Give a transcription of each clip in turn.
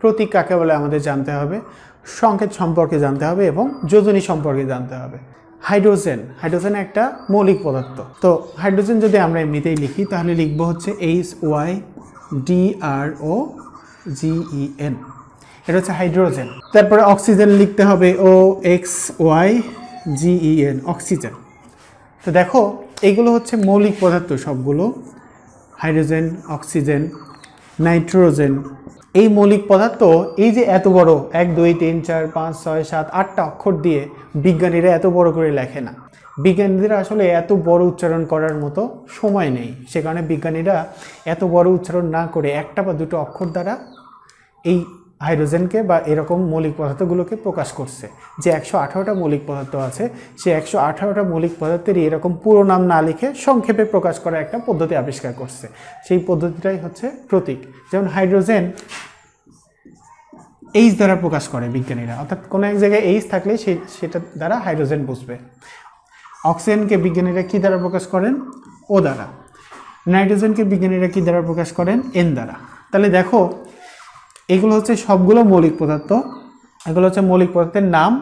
প্রতীক কাকে বলে আমাদের জানতে হবে, সংকেত সম্পর্কে জানতে হবে এবং যোজনী সম্পর্কে জানতে হবে। হাইড্রোজেন একটা মৌলিক পদার্থ। তো হাইড্রোজেন যদি আমরা এমনিতেই লিখি তাহলে লিখব হচ্ছে HYDROGEN, এটা হচ্ছে হাইড্রোজেন। তারপরে অক্সিজেন লিখতে হবে OXYGEN, অক্সিজেন। তো দেখো এইগুলো হচ্ছে মৌলিক পদার্থ সবগুলো, হাইড্রোজেন, অক্সিজেন, নাইট্রোজেন। এই মৌলিক পদার্থ এই যে এত বড় 1 2 3 4 5 6 7 8টা অক্ষর দিয়ে বিজ্ঞানীরা এত বড় করে লেখে না। বিজ্ঞানীরা আসলে এত বড় উচ্চারণ করার মতো সময় নেই, সে কারণে বিজ্ঞানীরা এত বড় উচ্চারণ না করে একটা বা দুটো অক্ষর দ্বারা এই হাইড্রোজেনকে বা এরকম মৌলিক পদার্থগুলোকে প্রকাশ করছে। যে 118টা মৌলিক পদার্থ আছে, সেই 118টা মৌলিক পদার্থেরই এরকম পুরো নাম না লিখে সংক্ষেপে প্রকাশ করার একটা পদ্ধতি আবিষ্কার করছে। সেই পদ্ধতিটাই হচ্ছে প্রতীক। যেমন হাইড্রোজেন H দ্বারা প্রকাশ করে বিজ্ঞানীরা, অর্থাৎ কোনো এক জায়গায় H থাকলে সেটা দ্বারা হাইড্রোজেন বুঝবে। অক্সিজেনকে বিজ্ঞানীরা কী দ্বারা প্রকাশ করেন? O দ্বারা। নাইট্রোজেনকে বিজ্ঞানীরা কী দ্বারা প্রকাশ করেন? N দ্বারা। তাহলে দেখো এগুলো হচ্ছে সবগুলো মৌলিক পদার্থ, এগুলো হচ্ছে মৌলিক পদার্থের নাম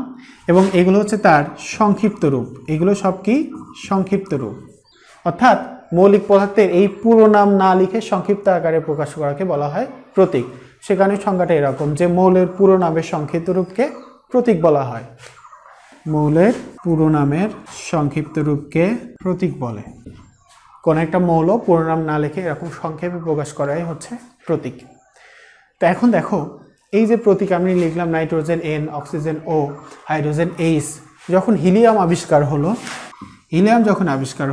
এবং এগুলো হচ্ছে তার সংক্ষিপ্ত রূপ। এগুলো সব কি? সংক্ষিপ্ত রূপ। অর্থাৎ মৌলিক পদার্থের এই পুরো নাম না লিখে সংক্ষিপ্ত আকারে প্রকাশ করাকে বলা হয় প্রতীক। সেখানে সংজ্ঞাটা এরকম যে মৌলের পুরো নামের সংক্ষিপ্ত রূপকে প্রতীক বলা হয়। মৌলের পুরো নামের সংক্ষিপ্ত রূপকে প্রতীক বলে। কোন একটা মৌল পুরো নাম না লিখে এরকম সংক্ষেপে প্রকাশ করাই হচ্ছে প্রতীক। তো এখন দেখো এই যে প্রতীক আমি লিখলাম nitrogen N, oxygen O, hydrogen H, যখন হিলিয়াম আবিষ্কার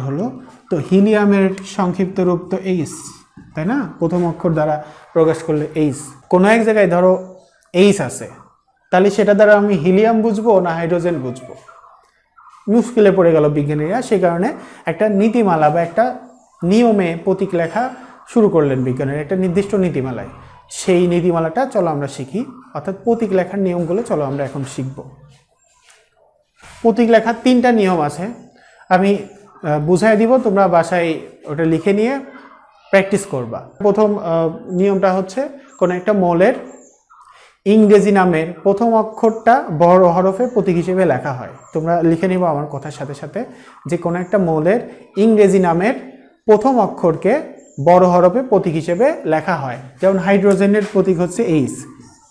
হলো তো হিলিয়ামের সংক্ষিপ্ত রূপ তো H, তাই না? প্রথম অক্ষর দ্বারা প্রকাশ করলে H। কোনো এক জায়গায় ধরো H আছে, তাহলে সেটা দ্বারা আমি হিলিয়াম বুঝবো না হাইড্রোজেন বুঝবো? মুশকিলে পড়ে গেল বিজ্ঞানীরা। সেই কারণে একটা নীতিমালা বা একটা নিয়মে প্রতীক লেখা শুরু করলেন বিজ্ঞানীরা, একটা নির্দিষ্ট নীতিমালায়। সেই নীতিমালাটা চলো আমরা শিখি, অর্থাৎ প্রতীক লেখার নিয়মগুলো চলো আমরা এখন শিখব। প্রতীক লেখার 3টা নিয়ম আছে, আমি বুঝাই দিব, তোমরা বাসায় ওটা লিখে নিয়ে প্র্যাকটিস করবা। প্রথম নিয়মটা হচ্ছে কোনো একটা মৌলের ইংরেজি নামের প্রথম অক্ষরটা বড় হরফে প্রতীক হিসেবে লেখা হয়। তোমরা লিখে নিবা আমার কথার সাথে সাথে যে কোনো একটা মৌলের ইংরেজি নামের প্রথম অক্ষরকে বড় হরফে প্রতীক হিসেবে লেখা হয়। যেমন হাইড্রোজেনের প্রতীক হচ্ছে H,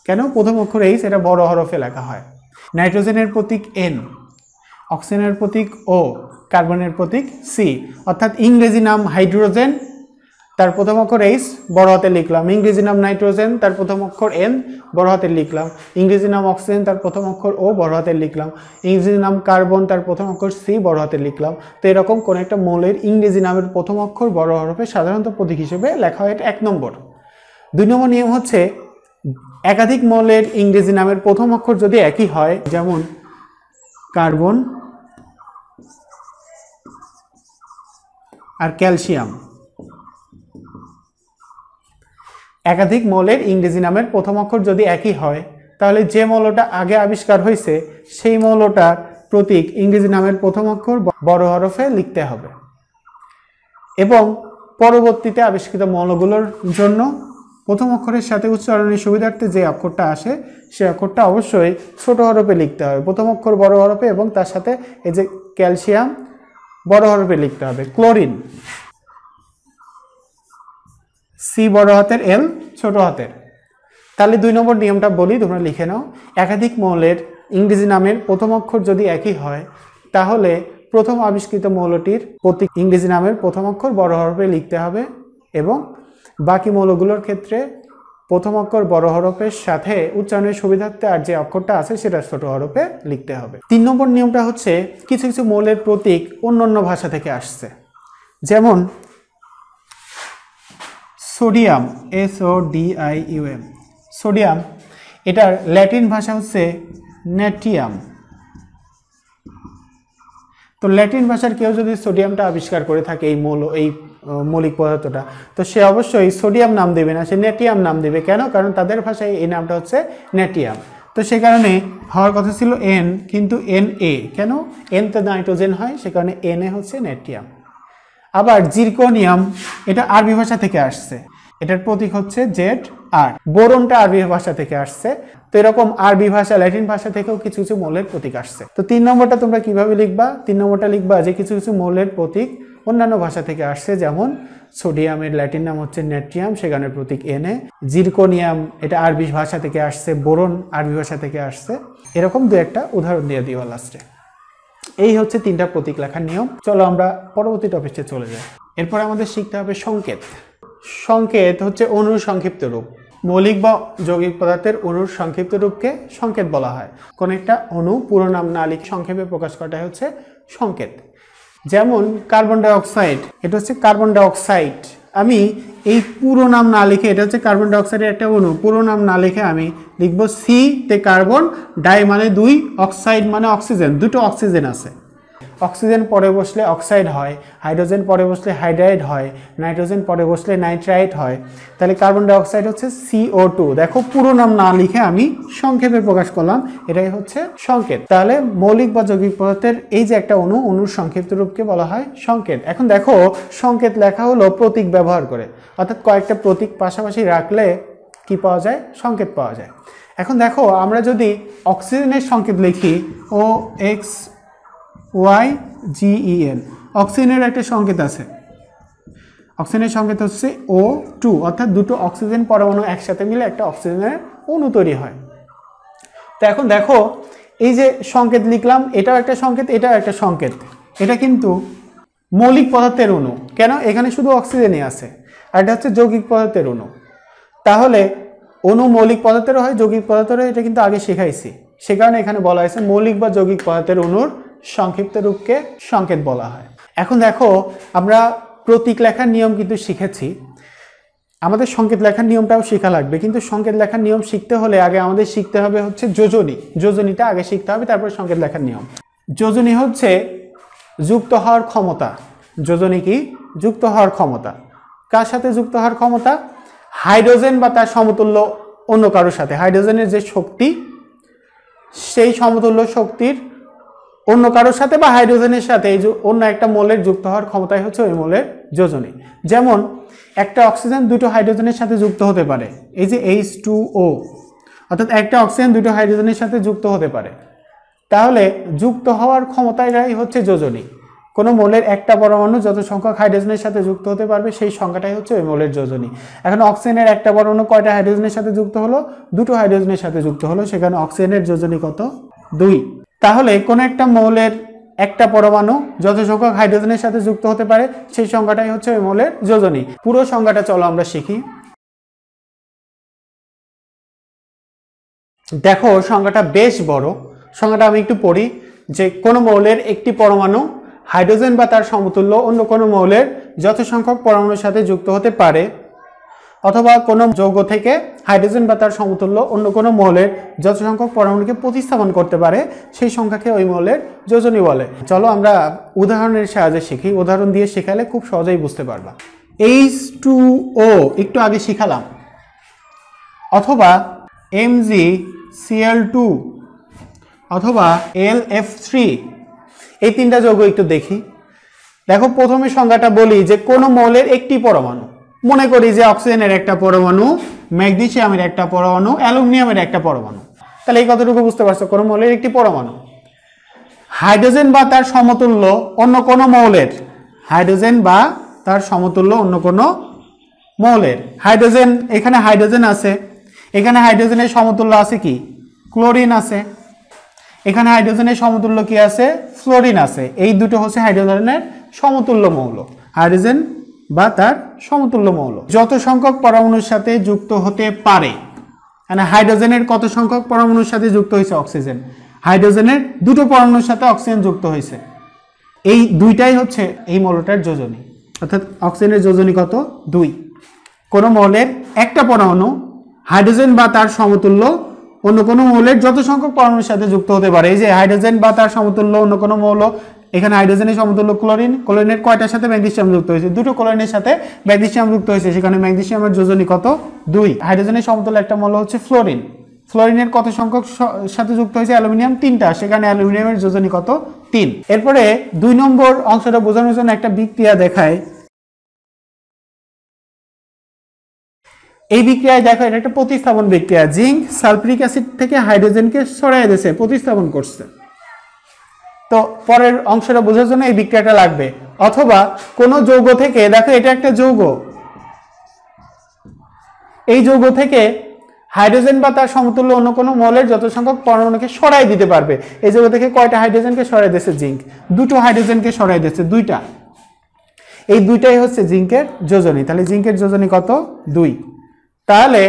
কেন? প্রথম অক্ষর H, এটা বড় হরফে লেখা হয়। নাইট্রোজেনের প্রতীক N, অক্সিজেনের প্রতীক O, কার্বনের প্রতীক C। অর্থাৎ ইংরেজি নাম হাইড্রোজেন, তার প্রথম অক্ষর H বড় হাতে লিখলাম। ইংরেজি নাম নাইট্রোজেন, তার প্রথম অক্ষর N বড় হাতে লিখলাম। ইংরেজি নাম অক্সিজেন, তার প্রথম অক্ষর O বড় হাতে লিখলাম। ইংরেজি নাম কার্বন, তার প্রথম অক্ষর C বড় হাতে লিখলাম। তো এরকম কোন একটা মৌলের ইংরেজি নামের প্রথম অক্ষর বড় হরফে সাধারণত প্রতীক হিসেবে লেখা হয়, এটা 1 নম্বর। 2 নম্বর নিয়ম হচ্ছে একাধিক মৌলের ইংরেজি নামের প্রথম অক্ষর যদি একই হয়, যেমন কার্বন আর ক্যালসিয়াম, একাধিক মৌলের ইংরেজি নামের প্রথম অক্ষর যদি একই হয় তাহলে যে মৌলটা আগে আবিষ্কার হয়েছে সেই মৌলটার প্রতীক ইংরেজি নামের প্রথম অক্ষর বড় হরফে লিখতে হবে এবং পরবর্তীতে আবিষ্কৃত মৌলগুলোর জন্য প্রথম অক্ষরের সাথে উচ্চারণের সুবিধার্থে যে অক্ষরটা আসে সেই অক্ষরটা অবশ্যই ছোট হরফে লিখতে হবে। প্রথম অক্ষর বড় হরফে এবং তার সাথে এই যে ক্যালসিয়াম বড় হরফে লিখতে হবে। ক্লোরিন C বড় হাতের, L ছোট হাতের। তাহলে 2 নম্বর নিয়মটা বলি, তোমরা লিখে নাও। একাধিক মৌলের ইংরেজি নামের প্রথম অক্ষর যদি একই হয় তাহলে প্রথম আবিষ্কৃত মৌলটির প্রতীক ইংরেজি নামের প্রথম অক্ষর বড় হরফে লিখতে হবে এবং বাকি মৌলগুলোর ক্ষেত্রে প্রথম অক্ষর বড় হরফের সাথে উচ্চারণের সুবিধার্থে আর যে অক্ষরটা আছে সেটা ছোট হরফে লিখতে হবে। 3 নম্বর নিয়মটা হচ্ছে কিছু কিছু মৌলের প্রতীক অন্যান্য ভাষা থেকে আসছে। যেমন সোডিয়াম, SODIUM, সোডিয়াম, এটার ল্যাটিন ভাষা হচ্ছে নেটিয়াম। তো ল্যাটিন ভাষার কেউ যদি সোডিয়ামটা আবিষ্কার করে থাকে এই মৌলিক পদার্থটা, তো সে অবশ্যই সোডিয়াম নাম দেবে না, সে নেটিয়াম নাম দেবে। কেন? কারণ তাদের ভাষায় এই নামটা হচ্ছে নেটিয়াম। তো সে কারণে হওয়ার কথা ছিল N, কিন্তু Na। কেন? N তে নাইট্রোজেন হয়, সে কারণে Na হচ্ছে নেটিয়াম। আবার জিরকোনিয়াম, এটা আরবি ভাষা থেকে আসছে। এটার প্রতীক হচ্ছে জেড আর। বোরনটা আরবি ভাষা থেকে আসছে, তো এরকম আরবি ভাষা ল্যাটিন ভাষা থেকেও কিছু কিছু মৌলের প্রতীক আসছে। তো 3 নম্বরটা তোমরা কিভাবে লিখবা? 3 নম্বরটা লিখবা যে কিছু কিছু মৌলের প্রতীক অন্যান্য ভাষা থেকে আসছে, যেমন সোডিয়ামের ল্যাটিন নাম হচ্ছে নেট্রিয়াম, সেখানের প্রতীক Na। জিরকোনিয়াম এটা আরবি ভাষা থেকে আসছে, বোরন আরবি ভাষা থেকে আসছে। এরকম দু একটা উদাহরণ দিয়ে দিও লাস্টে। এই হচ্ছে 3টা প্রতীক লেখার নিয়ম। চলো আমরা পরবর্তী টপিকে চলে যাই। এরপরে আমাদের শিখতে হবে সংকেত। সংকেত হচ্ছে অণুর সংক্ষিপ্ত রূপ। মৌলিক বা যৌগিক পদার্থের অণুর সংক্ষিপ্ত রূপকে সংকেত বলা হয়। কোন একটা অণু পুরো নাম না লিখে সংক্ষেপে প্রকাশ করাটাই হচ্ছে সংকেত। যেমন কার্বন ডাই অক্সাইড, এটা হচ্ছে কার্বন ডাই অক্সাইড। আমি এই পুরো নাম না লিখে, এটা হচ্ছে কার্বন ডাই অক্সাইডের একটা অণু, পুরো নাম না লিখে আমি লিখবো সি তে কার্বন, ডাই মানে 2, অক্সাইড মানে অক্সিজেন, দুটো অক্সিজেন আছে। অক্সিজেন পরে বসলে অক্সাইড হয়, হাইড্রোজেন পরে বসলে হাইড্রাইড হয়, নাইট্রোজেন পরে বসলে নাইট্রাইট হয়। তাহলে কার্বন ডাই অক্সাইড হচ্ছে CO2। দেখো পুরো নাম না লিখে আমি সংক্ষেপে প্রকাশ করলাম, এটাই হচ্ছে সংকেত। তাহলে মৌলিক বা যৌগিক পদার্থের এই যে একটা অণু, অণুর সংক্ষিপ্ত রূপকে বলা হয় সংকেত। এখন দেখো সংকেত লেখা হলো প্রতীক ব্যবহার করে, অর্থাৎ কয়েকটা প্রতীক পাশাপাশি রাখলে কি পাওয়া যায়? সংকেত পাওয়া যায়। এখন দেখো আমরা যদি অক্সিজেনের সংকেত লিখি OXYGEN, অক্সিজেনের একটা সংকেত আছে, অক্সিজেনের সংকেত হচ্ছে O2, অর্থাৎ দুটো অক্সিজেন পরমাণু একসাথে মিলে একটা অক্সিজেনের অণু তৈরি হয়। তো এখন দেখো এই যে সংকেত লিখলাম, এটাও একটা সংকেত, এটাও একটা সংকেত। এটা কিন্তু মৌলিক পদার্থের অণু, কেন? এখানে শুধু অক্সিজেনই আছে, আর এটা হচ্ছে যৌগিক পদার্থের অণু। তাহলে অণু মৌলিক পদার্থেরও হয়, যৌগিক পদার্থেরও, এটা কিন্তু আগে শেখাইছি। সে কারণে এখানে বলা হয়েছে মৌলিক বা যৌগিক পদার্থের অণুর সংক্ষিপ্ত রূপকে সংকেত বলা হয়। এখন দেখো আমরা প্রতীক লেখার নিয়ম কিন্তু শিখেছি, আমাদের সংকেত লেখার নিয়মটাও শেখা লাগবে। কিন্তু সংকেত লেখার নিয়ম শিখতে হলে আগে আমাদের শিখতে হবে হচ্ছে যোজনী। যোজনীটা আগে শিখতে হবে, তারপর সংকেত লেখার নিয়ম। যোজনী হচ্ছে যুক্ত হওয়ার ক্ষমতা। যোজনী কি? যুক্ত হওয়ার ক্ষমতা। কার সাথে যুক্ত হওয়ার ক্ষমতা? হাইড্রোজেন বা তার সমতুল্য অন্য কারোর সাথে। হাইড্রোজেনের যে শক্তি, সেই সমতুল্য শক্তির অন্য কারোর সাথে বা হাইড্রোজেনের সাথে এই যে অন্য একটা মৌলের যুক্ত হওয়ার ক্ষমতাই হচ্ছে ওই মৌলের যোজনী। যেমন একটা অক্সিজেন দুটো হাইড্রোজেনের সাথে যুক্ত হতে পারে, এই যে H2O, অর্থাৎ একটা অক্সিজেন দুটো হাইড্রোজেনের সাথে যুক্ত হতে পারে। তাহলে যুক্ত হওয়ার ক্ষমতাটাই হচ্ছে যোজনী। কোনো মৌলের একটা পরমাণু যত সংখ্যক হাইড্রোজেনের সাথে যুক্ত হতে পারবে সেই সংখ্যাটাই হচ্ছে ওই মৌলের যোজনী। এখন অক্সিজেনের একটা পরমাণু কয়টা হাইড্রোজেনের সাথে যুক্ত হলো? দুটো হাইড্রোজেনের সাথে যুক্ত হলো, সেখানে অক্সিজেনের যোজনী কত? 2। তাহলে কোন একটা মৌলের একটা পরমাণু যত সংখ্যক হাইড্রোজেনের সাথে যুক্ত হতে পারে সেই সংখ্যাটাই হচ্ছে ওই মৌলের যোজনী। পুরো সংখ্যাটা চলো আমরা শিখি। দেখো সংখ্যাটা বেশ বড়, সংখ্যাটা আমি একটু পড়ি। যে কোনো মৌলের একটি পরমাণু হাইড্রোজেন বা তার সমতুল্য অন্য কোনো মৌলের যত সংখ্যক পরমাণুর সাথে যুক্ত হতে পারে, অথবা কোনো যৌগ থেকে হাইড্রোজেন বা তার সমতুল্য অন্য কোনো মৌলের যত সংখ্যক পরমাণুকে প্রতিস্থাপন করতে পারে সেই সংখ্যাকে ওই মৌলের যোজনী বলে। চলো আমরা উদাহরণের সাহায্যে শিখি, উদাহরণ দিয়ে শেখালে খুব সহজেই বুঝতে পারবা। H2O একটু আগে শিখালাম, অথবা MgCl2, অথবা LF3, এই 3টা যৌগ একটু দেখি। দেখো প্রথমে সংজ্ঞাটা বলি যে কোনো মৌলের একটি পরমাণু, মনে করি যে অক্সিজেনের একটা পরমাণু, ম্যাগনেসিয়ামের একটা পরমাণু, অ্যালুমিনিয়ামের একটা পরমাণু। তাহলে এই কতটুকু বুঝতে পারছো? কোনো মৌলের একটি পরমাণু হাইড্রোজেন বা তার সমতুল্য অন্য কোনো মৌলের, হাইড্রোজেন বা তার সমতুল্য অন্য কোনো মৌলের। হাইড্রোজেন, এখানে হাইড্রোজেন আছে, এখানে হাইড্রোজেনের সমতুল্য আছে কি? ক্লোরিন আছে। এখানে হাইড্রোজেনের সমতুল্য কি আছে? ফ্লোরিন আছে। এই দুটো হচ্ছে হাইড্রোজেনের সমতুল্য মৌল, হাইড্রোজেন বা তার সমতুল্য মৌল। যত সংখ্যক পরমাণুর সাথে যুক্ত হতে পারে, মানে হাইড্রোজেনের কত সংখ্যক পরমাণুর সাথে যুক্ত হয়েছে? অক্সিজেন। হাইড্রোজেনের দুটো পরমাণুর সাথে অক্সিজেন যুক্ত হয়েছে, এই দুইটাই হচ্ছে এই মৌলটার যোজনী। অর্থাৎ অক্সিজেনের যোজনী কত? 2। কোনো মৌলের একটা পরমাণু হাইড্রোজেন বা তার সমতুল্য অন্য কোনো মৌলের যত সংখ্যক পরমাণুর সাথে যুক্ত হতে পারে। এই যে হাইড্রোজেন বা তার সমতুল্য অন্য কোনো মৌল, এখানে হাইড্রোজেনের সমতুল্য ক্লোরিন, ক্লোরিনের কয়টার সাথে ম্যাগনেসিয়াম যুক্ত হয়েছে? দুটো ক্লোরিনের সাথে ম্যাগনেসিয়াম যুক্ত হয়েছে, সেখানে ম্যাগনেসিয়ামের যোজনী কত? 2। হাইড্রোজেনের সমতুল্য একটা মৌল হচ্ছে ফ্লোরিন, ফ্লোরিনের কত সংখ্যক সাথে যুক্ত হয়েছে? অ্যালুমিনিয়াম 3টা, সেখানে অ্যালুমিনিয়ামের যোজনী কত? 3। এরপরে 2 নম্বর অংশটা বোঝানোর জন্য একটা বিক্রিয়া দেখায়। এই বিক্রিয়ায় দেখো এটা একটা প্রতিস্থাপন বিক্রিয়া, জিঙ্ক সালফিউরিক অ্যাসিড থেকে হাইড্রোজেনকে সরাই দিয়েছে, প্রতিস্থাপন করছে। তো পরের অংশটা বোঝার জন্য এই বিক্রিয়াটা লাগবে। অথবা কোন যৌগ থেকে, দেখো এটা একটা যৌগ, এই যৌগ থেকে হাইড্রোজেন বা তার সমতুল্য অন্য কোনো মৌলের যত সংখ্যক পরমাণুকে সরাই দিতে পারবে। এই যৌগ থেকে কয়টা হাইড্রোজেনকে সরাই দিয়েছে? জিঙ্ক দুটো হাইড্রোজেনকে সরাই দিয়েছে, দুইটা। এই দুইটাই হচ্ছে জিঙ্কের যোজনী। তাহলে জিঙ্কের যোজনী কত? 2। তাহলে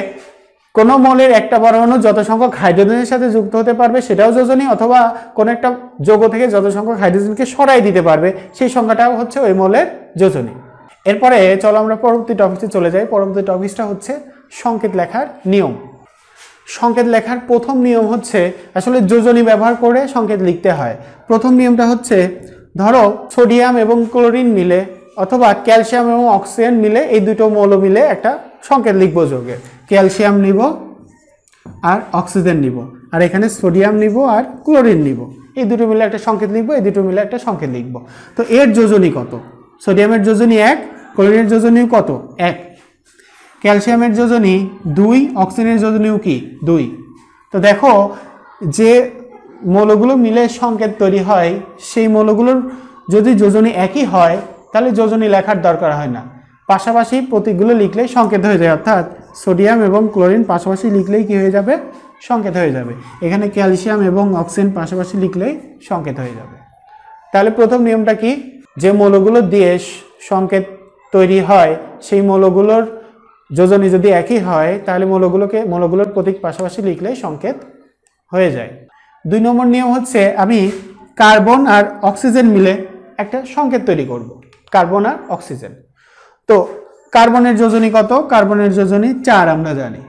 কোন মৌলের একটা পরমাণু যত সংখ্যক হাইড্রোজেনের সাথে যুক্ত হতে পারবে সেটাও যোজনী, অথবা কোন একটা যৌগ থেকে যত সংখ্যক হাইড্রোজেনকে সরাই দিতে পারবে সেই সংখ্যাটাও হচ্ছে ওই মৌলের যোজনী। এরপরে চলো আমরা পরবর্তী টপিকে চলে যাই। পরবর্তী টপিকটা হচ্ছে সংকেত লেখার নিয়ম। সংকেত লেখার প্রথম নিয়ম হচ্ছে আসলে যোজনী ব্যবহার করে সংকেত লিখতে হয়। প্রথম নিয়মটা হচ্ছে, ধরো সোডিয়াম এবং ক্লোরিন মিলে অথবা ক্যালসিয়াম এবং অক্সিজেন মিলে, এই দুটো মৌল মিলে একটা সংকেত লিখবো যৌগের। ক্যালসিয়াম নিব আর অক্সিজেন নিব, আর এখানে সোডিয়াম নিব আর ক্লোরিন নিব, এই দুটো মিলে একটা সংকেত লিখবো, এই দুটো মিলে একটা সংকেত লিখবো। তো এর যোজনী কত? সোডিয়ামের যোজনী 1, ক্লোরিনের যোজনীও কত? 1। ক্যালসিয়ামের যোজনী 2, অক্সিজেনের যোজনীও কি? 2। তো দেখো যে মৌলগুলো মিলে সংকেত তৈরি হয় সেই মৌলগুলোর যদি যোজনী একই হয় তাহলে যোজনী লেখার দরকার হয় না, পাশাপাশি প্রতীকগুলো লিখলেই সংকেত হয়ে যায়। অর্থাৎ সোডিয়াম এবং ক্লোরিন পাশাপাশি লিখলেই কি হয়ে যাবে? সংকেত হয়ে যাবে। এখানে ক্যালসিয়াম এবং অক্সিজেন পাশাপাশি লিখলেই সংকেত হয়ে যাবে। তাহলে প্রথম নিয়মটা কি? যে মৌলগুলো দিয়ে সংকেত তৈরি হয় সেই মৌলগুলোর যোজনী যদি একই হয় তাহলে মৌলগুলোর প্রতীক পাশাপাশি লিখলেই সংকেত হয়ে যায়। 2 নম্বর নিয়ম হচ্ছে, আমি কার্বন আর অক্সিজেন মিলে একটা সংকেত তৈরি করব, কার্বন আর অক্সিজেন। তো কার্বনের যোজনী কত? কার্বনের যোজনী 4 আমরা জানি।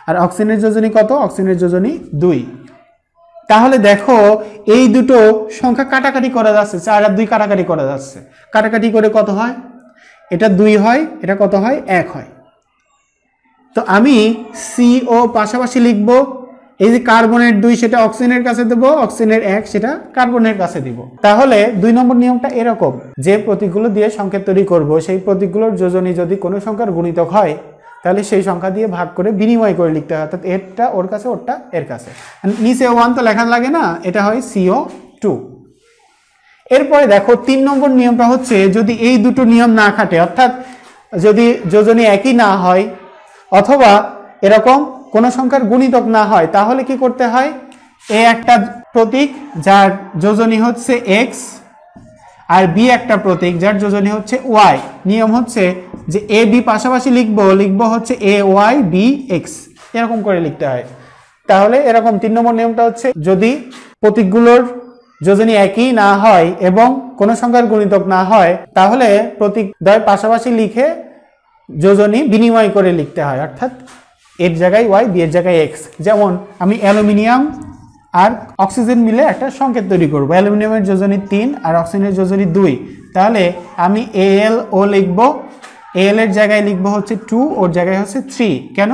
আর অক্সিজেনের যোজনী কত? অক্সিজেনের যোজনী 2। তাহলে দেখো এই দুটো সংখ্যা কাটাকাটি করা যাচ্ছে, 4 আর 2 কাটাকাটি করা যাচ্ছে। কাটাকাটি করে কত হয়? এটা 2 হয়, এটা কত হয়? 1 হয়। তো আমি CO পাশাপাশি লিখব, এই যে কার্বনের 2 সেটা অক্সিজেনের কাছে দেব, অক্সিজেনের 1 সেটা কার্বনের কাছে দিব। তাহলে 2 নম্বর নিয়মটা এরকম, যে প্রতীকগুলো দিয়ে সংকেত তৈরি করব সেই প্রতীকগুলোর যোজনী যদি কোনো সংখ্যার গুণিতক হয় তাহলে সেই সংখ্যা দিয়ে ভাগ করে বিনিময় করে লিখতে হয়, অর্থাৎ এরটা ওর কাছে, ওরটা এর কাছে। নিচে 1 তো লেখা লাগে না, এটা হয় CO2। এরপরে দেখো 3 নম্বর নিয়মটা হচ্ছে, যদি এই দুটো নিয়ম না খাটে, অর্থাৎ যদি যোজনী একই না হয় অথবা এরকম কোন সংখ্যার গুণিতক না হয় তাহলে কি করতে হয়? এ একটা প্রতীক যার যোজনী হচ্ছে x আর বি একটা প্রতীক যার যোজনী হচ্ছে y। নিয়ম হচ্ছে যে a b পাশাপাশি লিখবো হচ্ছে ay b x, এরকম করে লিখতে হয়। তাহলে এরকম 3 নম্বর নিয়মটা হচ্ছে, যদি প্রতীকগুলোর যোজনী একই না হয় এবং কোন সংখ্যার গুণিতক না হয় তাহলে প্রতীক দ্বয় পাশাপাশি লিখে যোজনী বিনিময় করে লিখতে হয়, অর্থাৎ এর জায়গায় y, বি এর জায়গায় x। যেমন আমি অ্যালুমিনিয়াম আর অক্সিজেন মিলে একটা সংকেত তৈরি করব। অ্যালুমিনিয়ামের যোজনী 3 আর অক্সিজেনের যোজনী 2। তাহলে আমি AlO লিখব, Al এর জায়গায় লিখবো হচ্ছে 2, ওর জায়গায় হচ্ছে 3। কেন?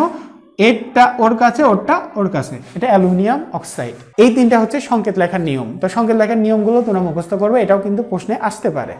এরটা ওর কাছে, ওরটা ওর কাছে, এটা অ্যালুমিনিয়াম অক্সাইড। এই 3টা হচ্ছে সংকেত লেখার নিয়ম। তো সংকেত লেখার নিয়মগুলো তোমরা মুখস্থ করবে, এটাও কিন্তু প্রশ্নে আসতে পারে।